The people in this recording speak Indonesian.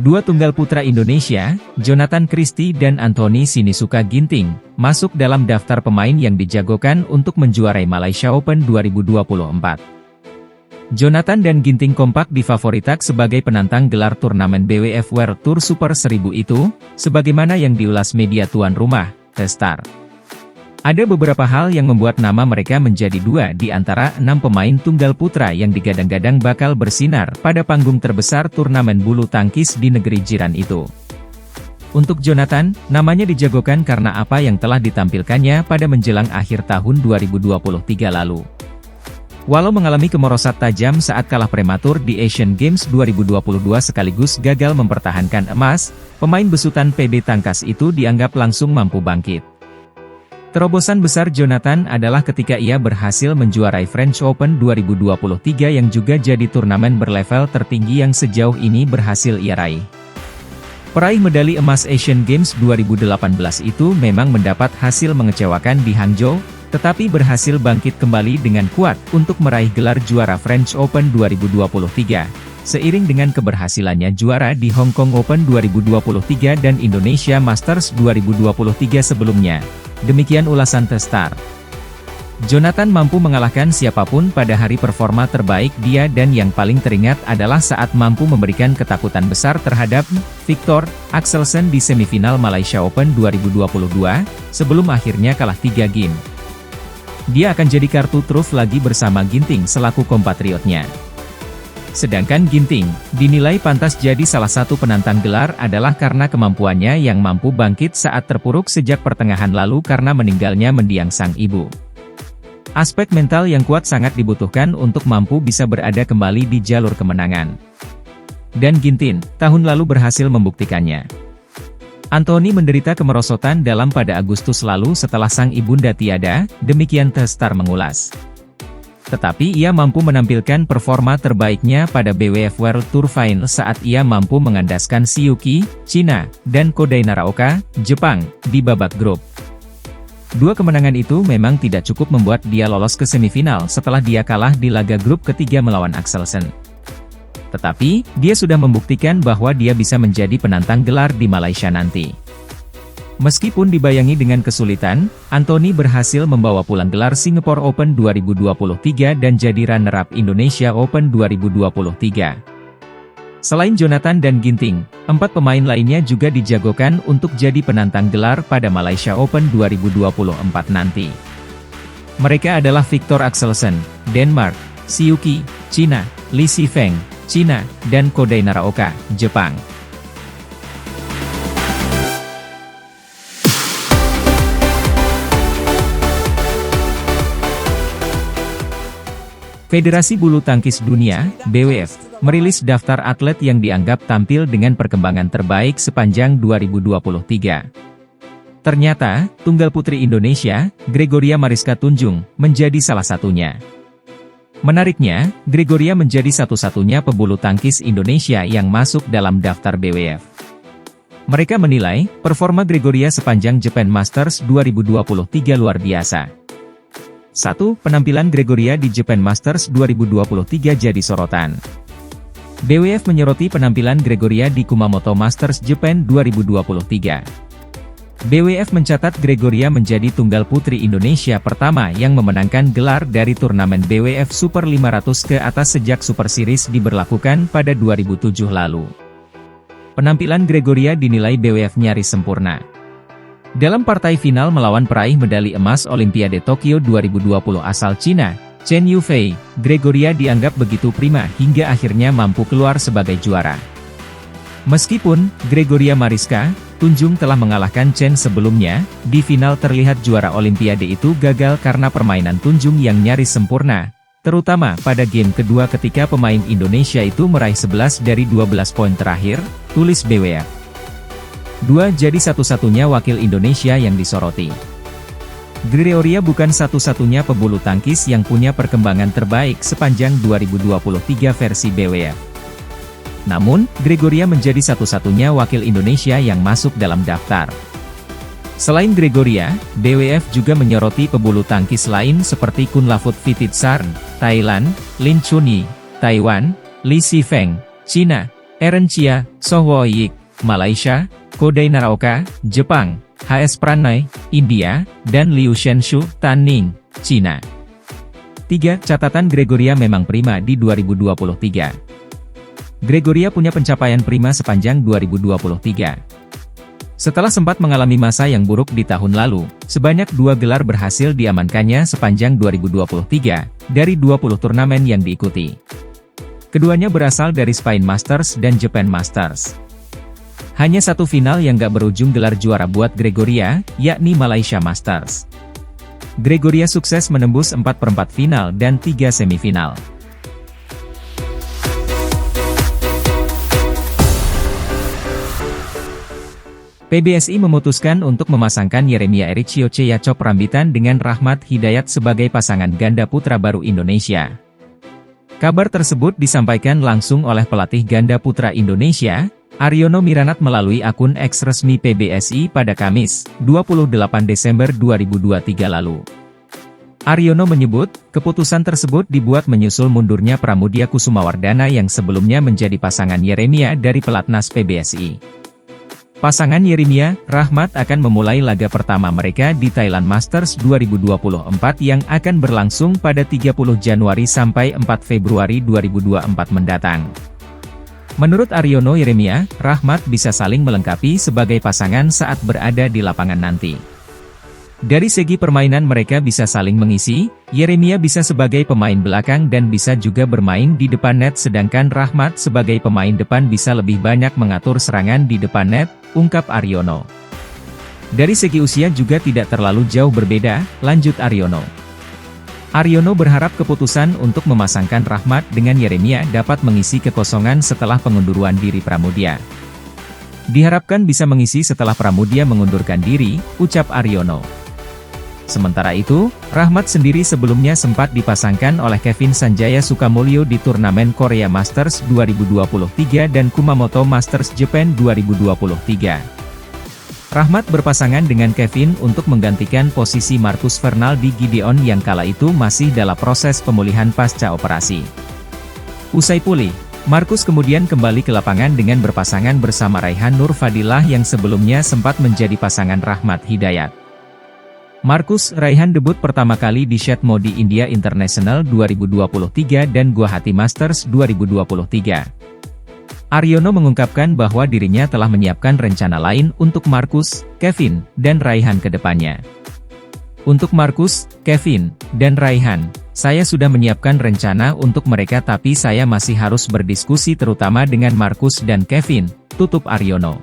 Dua tunggal putra Indonesia, Jonathan Christie dan Anthony Sinisuka Ginting, masuk dalam daftar pemain yang dijagokan untuk menjuarai Malaysia Open 2024. Jonathan dan Ginting kompak difavoritak sebagai penantang gelar turnamen BWF World Tour Super 1000 itu, sebagaimana yang diulas media tuan rumah, The Star. Ada beberapa hal yang membuat nama mereka menjadi dua di antara 6 pemain tunggal putra yang digadang-gadang bakal bersinar pada panggung terbesar turnamen bulu tangkis di negeri jiran itu. Untuk Jonathan, namanya dijagokan karena apa yang telah ditampilkannya pada menjelang akhir tahun 2023 lalu. Walau mengalami kemerosot tajam saat kalah prematur di Asian Games 2022 sekaligus gagal mempertahankan emas, pemain besutan PB Tangkas itu dianggap langsung mampu bangkit. Terobosan besar Jonathan adalah ketika ia berhasil menjuarai French Open 2023 yang juga jadi turnamen berlevel tertinggi yang sejauh ini berhasil ia raih. Peraih medali emas Asian Games 2018 itu memang mendapat hasil mengecewakan di Hangzhou, tetapi berhasil bangkit kembali dengan kuat untuk meraih gelar juara French Open 2023, seiring dengan keberhasilannya juara di Hong Kong Open 2023 dan Indonesia Masters 2023 sebelumnya. Demikian ulasan The Star. Jonathan mampu mengalahkan siapapun pada hari performa terbaik dia dan yang paling teringat adalah saat mampu memberikan ketakutan besar terhadap Viktor Axelsen di semifinal Malaysia Open 2022, sebelum akhirnya kalah 3 game. Dia akan jadi kartu truf lagi bersama Ginting selaku kompatriotnya. Sedangkan Ginting, dinilai pantas jadi salah satu penantang gelar adalah karena kemampuannya yang mampu bangkit saat terpuruk sejak pertengahan lalu karena meninggalnya mendiang sang ibu. Aspek mental yang kuat sangat dibutuhkan untuk mampu bisa berada kembali di jalur kemenangan. Dan Ginting, tahun lalu berhasil membuktikannya. Anthony menderita kemerosotan dalam pada Agustus lalu setelah sang ibunda tiada, demikian The Star mengulas. Tetapi ia mampu menampilkan performa terbaiknya pada BWF World Tour Final saat ia mampu mengandaskan Shiyuki, Cina, dan Kodai Naraoka, Jepang, di babak grup. Dua kemenangan itu memang tidak cukup membuat dia lolos ke semifinal setelah dia kalah di laga grup ketiga melawan Axelsen. Tetapi, dia sudah membuktikan bahwa dia bisa menjadi penantang gelar di Malaysia nanti. Meskipun dibayangi dengan kesulitan, Anthony berhasil membawa pulang gelar Singapore Open 2023 dan jadi runner-up Indonesia Open 2023. Selain Jonathan dan Ginting, 4 pemain lainnya juga dijagokan untuk jadi penantang gelar pada Malaysia Open 2024 nanti. Mereka adalah Viktor Axelsen, Denmark, Shiyuki, Cina, Li Sifeng, Cina, dan Kodai Naraoka, Jepang. Federasi Bulu Tangkis Dunia, BWF, merilis daftar atlet yang dianggap tampil dengan perkembangan terbaik sepanjang 2023. Ternyata, tunggal putri Indonesia, Gregoria Mariska Tunjung, menjadi salah satunya. Menariknya, Gregoria menjadi satu-satunya pebulu tangkis Indonesia yang masuk dalam daftar BWF. Mereka menilai, performa Gregoria sepanjang Japan Masters 2023 luar biasa. 1. Penampilan Gregoria di Japan Masters 2023 jadi sorotan. BWF menyoroti penampilan Gregoria di Kumamoto Masters Japan 2023. BWF mencatat Gregoria menjadi tunggal putri Indonesia pertama yang memenangkan gelar dari turnamen BWF Super 500 ke atas sejak Super Series diberlakukan pada 2007 lalu. Penampilan Gregoria dinilai BWF nyaris sempurna. Dalam partai final melawan peraih medali emas Olimpiade Tokyo 2020 asal Cina, Chen Yufei, Gregoria dianggap begitu prima hingga akhirnya mampu keluar sebagai juara. Meskipun Gregoria Mariska Tunjung telah mengalahkan Chen sebelumnya, di final terlihat juara Olimpiade itu gagal karena permainan Tunjung yang nyaris sempurna, terutama pada game kedua ketika pemain Indonesia itu meraih 11 dari 12 poin terakhir, tulis BWF. 2. Jadi satu-satunya wakil Indonesia yang disoroti. Gregoria bukan satu-satunya pebulu tangkis yang punya perkembangan terbaik sepanjang 2023 versi BWF. Namun, Gregoria menjadi satu-satunya wakil Indonesia yang masuk dalam daftar. Selain Gregoria, BWF juga menyoroti pebulu tangkis lain seperti Kunlavut Vititsarn, Thailand, Lin Chunyi, Taiwan, Li Sifeng, Cina, Eren Chia, Soh Woyik, Malaysia, Kodai Naraoka, Jepang, HS Pranay, India, dan Liu Shenshu, Tanning, Cina. 3. Catatan Gregoria memang prima di 2023. Gregoria punya pencapaian prima sepanjang 2023. Setelah sempat mengalami masa yang buruk di tahun lalu, sebanyak 2 gelar berhasil diamankannya sepanjang 2023, dari 20 turnamen yang diikuti. Keduanya berasal dari Spain Masters dan Japan Masters. Hanya satu final yang gak berujung gelar juara buat Gregoria, yakni Malaysia Masters. Gregoria sukses menembus 4/4 final dan 3 semifinal. PBSI memutuskan untuk memasangkan Yeremia Erichioce Yacop Rambitan dengan Rahmat Hidayat sebagai pasangan ganda putra baru Indonesia. Kabar tersebut disampaikan langsung oleh pelatih ganda putra Indonesia, Aryono Miranat melalui akun X resmi PBSI pada Kamis, 28 Desember 2023 lalu. Aryono menyebut, keputusan tersebut dibuat menyusul mundurnya Pramudia Kusumawardana yang sebelumnya menjadi pasangan Yeremia dari pelatnas PBSI. Pasangan Yeremia, Rahmat akan memulai laga pertama mereka di Thailand Masters 2024 yang akan berlangsung pada 30 Januari sampai 4 Februari 2024 mendatang. Menurut Aryono Yeremia, Rahmat bisa saling melengkapi sebagai pasangan saat berada di lapangan nanti. Dari segi permainan mereka bisa saling mengisi, Yeremia bisa sebagai pemain belakang dan bisa juga bermain di depan net sedangkan Rahmat sebagai pemain depan bisa lebih banyak mengatur serangan di depan net, ungkap Aryono. Dari segi usia juga tidak terlalu jauh berbeda, lanjut Aryono. Aryono berharap keputusan untuk memasangkan Rahmat dengan Yeremia dapat mengisi kekosongan setelah pengunduran diri Pramudia. Diharapkan bisa mengisi setelah Pramudia mengundurkan diri, ucap Aryono. Sementara itu, Rahmat sendiri sebelumnya sempat dipasangkan oleh Kevin Sanjaya Sukamulyo di turnamen Korea Masters 2023 dan Kumamoto Masters Japan 2023. Rahmat berpasangan dengan Kevin untuk menggantikan posisi Marcus Fernaldi Gideon yang kala itu masih dalam proses pemulihan pasca operasi. Usai pulih, Marcus kemudian kembali ke lapangan dengan berpasangan bersama Raihan Nur Fadilah yang sebelumnya sempat menjadi pasangan Rahmat Hidayat. Marcus Raihan debut pertama kali di Shed Modi India International 2023 dan Guwahati Masters 2023. Aryono mengungkapkan bahwa dirinya telah menyiapkan rencana lain untuk Marcus, Kevin, dan Raihan ke depannya. Untuk Marcus, Kevin, dan Raihan, saya sudah menyiapkan rencana untuk mereka tapi saya masih harus berdiskusi terutama dengan Marcus dan Kevin, tutup Aryono.